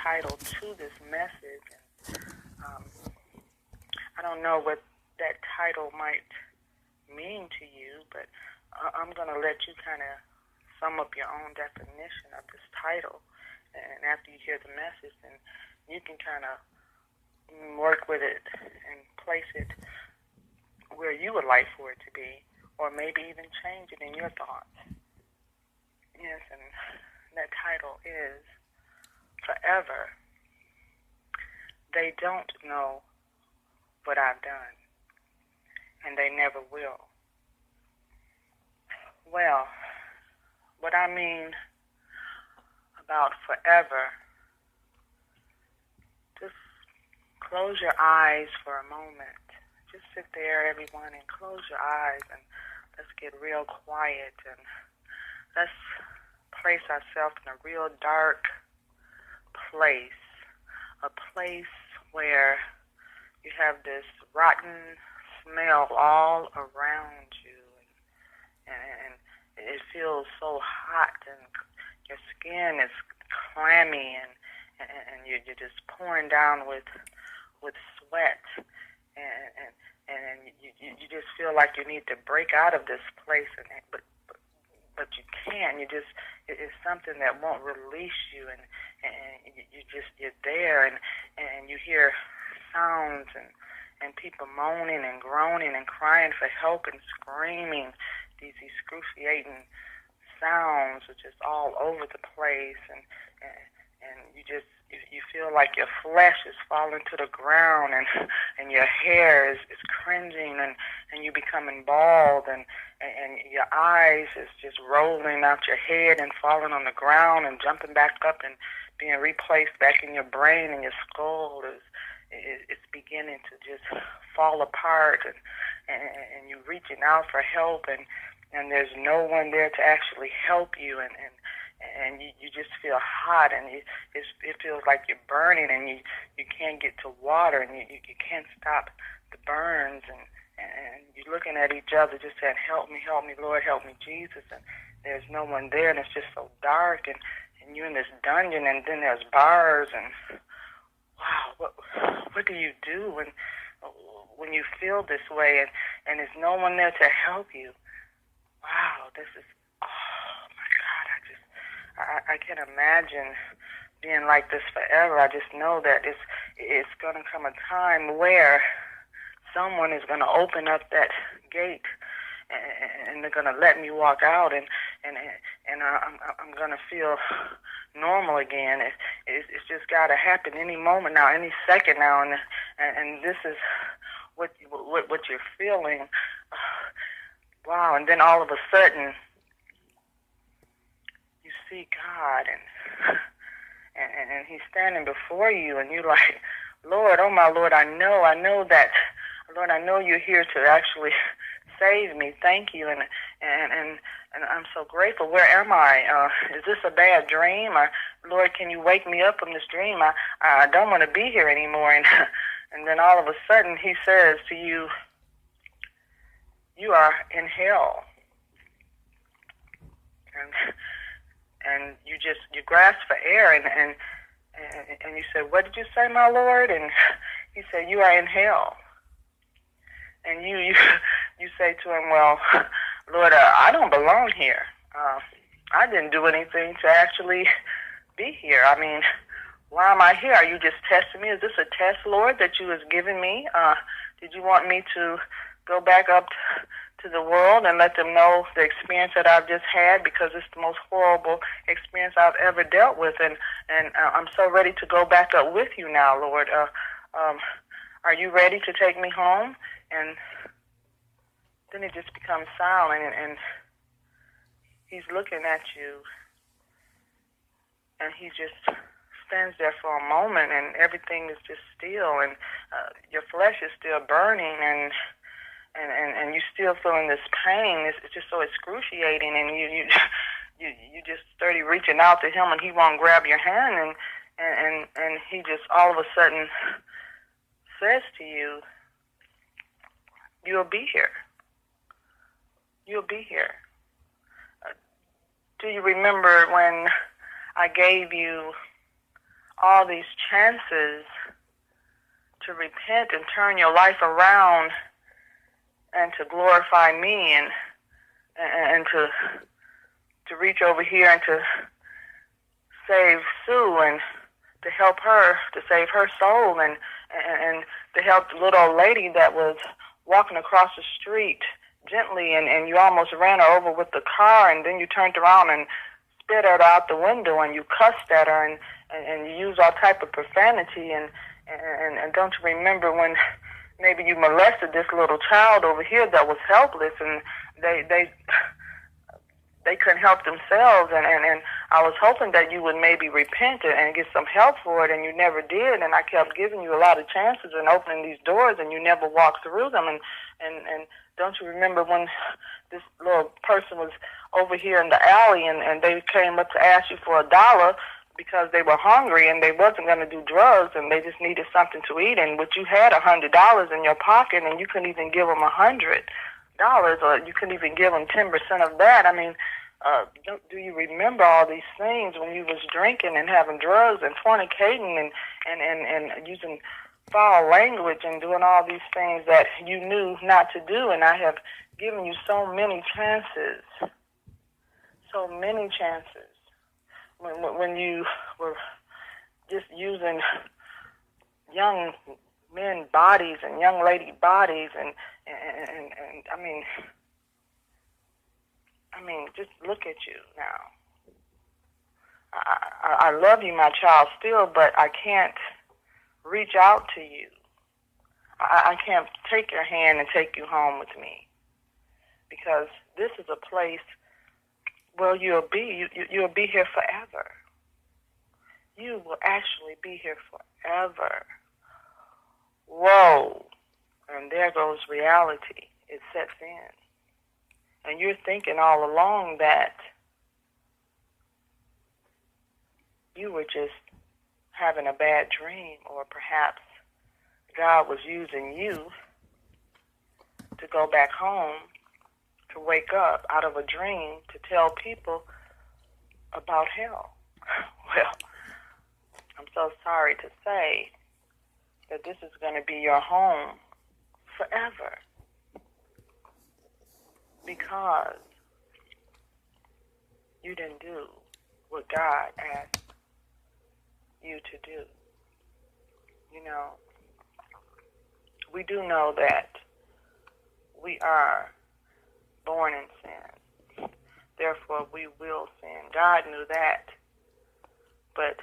title to this message. And I don't know what that title might mean to you, but I'm going to let you kind of sum up your own definition of this title. And after you hear the message, then you can kind of work with it and place it where you would like for it to be, or maybe even change it in your thoughts. Yes, and that title is Forever. They don't know what I've done, and they never will. Well, what I mean about forever, just close your eyes for a moment. Just sit there, everyone, and close your eyes, and let's get real quiet, and let's place ourselves in a real dark place, a place where you have this rotten smell all around you, and it feels so hot, and your skin is clammy, and you're just pouring down with sweat, and you just feel like you need to break out of this place, but you can't. It's something that won't release you, and you're there, and you hear sounds and people moaning and groaning and crying for help and screaming, these excruciating sounds are just all over the place, and you feel like your flesh is falling to the ground, and your hair is cringing, and you becoming bald, and your eyes is just rolling out your head and falling on the ground and jumping back up and being replaced back in your brain, and your skull it's beginning to just fall apart, and you're reaching out for help, and there's no one there to actually help you, and you just feel hot, and it feels like you're burning, and you can't get to water, and you can't stop the burns, and you're looking at each other just saying, help me, Lord, help me, Jesus, and there's no one there, and it's just so dark, and you're in this dungeon, and then there's bars, and wow, what do you do when you feel this way, and there's no one there to help you? Wow, this is, oh my God, I can't imagine being like this forever. I just know that it's going to come a time where someone is going to open up that gate, and they're going to let me walk out, and I'm going to feel normal again. It's just got to happen any moment now, any second now, and this is what you're feeling. Wow, and then all of a sudden, you see God, and He's standing before you, and you're like, Lord, oh my Lord, I know that, Lord, I know you're here to actually save me. Thank you, and I'm so grateful. Where am I? Is this a bad dream? Or, Lord, can you wake me up from this dream? I don't want to be here anymore. And then all of a sudden, He says to you, you are in hell. And you grasp for air, and you say, what did you say, my Lord? And He said, you are in hell. And you say to Him, well, Lord, I don't belong here. I didn't do anything to actually be here. I mean, why am I here? Are you just testing me? Is this a test, Lord, that you has given me? Did you want me to go back up to the world and let them know the experience that I've just had, because it's the most horrible experience I've ever dealt with, and I'm so ready to go back up with you now, Lord. Are you ready to take me home? And then it just becomes silent, and He's looking at you, and He just stands there for a moment, and everything is just still, and your flesh is still burning, and you're still feeling this pain. It's just so excruciating, and you just started reaching out to Him, and He won't grab your hand, and He just all of a sudden says to you, you'll be here. You'll be here. Do you remember when I gave you all these chances to repent and turn your life around and to glorify me and to reach over here and to save Sue and to help her, to save her soul and to help the little old lady that was walking across the street gently and you almost ran her over with the car and then you turned around and spit her out the window and you cussed at her and you used all type of profanity and don't you remember when maybe you molested this little child over here that was helpless and they couldn't help themselves and I was hoping that you would maybe repent and get some help for it and you never did and I kept giving you a lot of chances and opening these doors and you never walked through them and don't you remember when this little person was over here in the alley and they came up to ask you for $1 because they were hungry and they wasn't going to do drugs and they just needed something to eat and but you had $100 in your pocket and you couldn't even give them $100 or you couldn't even give them 10% of that. I mean, do you remember all these things when you was drinking and having drugs and fornicating and using foul language and doing all these things that you knew not to do? And I have given you so many chances, when you were just using young men bodies and young lady bodies and I mean, just look at you now. I love you, my child, still, but I can't reach out to you. I can't take your hand and take you home with me because this is a place where you'll be here forever. You will actually be here forever. Whoa. And there goes reality. It sets in. And you're thinking all along that you were just having a bad dream, or perhaps God was using you to go back home, to wake up out of a dream, to tell people about hell. Well, I'm so sorry to say that this is going to be your home forever. Because you didn't do what God asked you to do. You know, we do know that we are born in sin. Therefore, we will sin. God knew that. But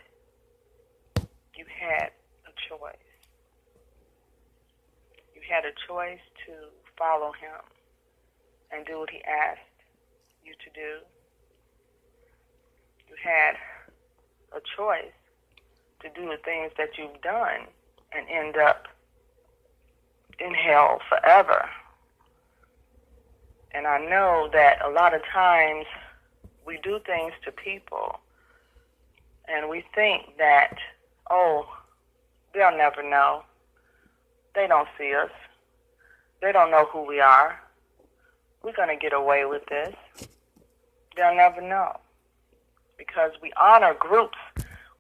you had a choice. You had a choice to follow him and do what he asked you to do. You had a choice to do the things that you've done and end up in hell forever. And I know that a lot of times we do things to people and we think that, oh, they'll never know. They don't see us. They don't know who we are. We're going to get away with this. They'll never know. Because we honor groups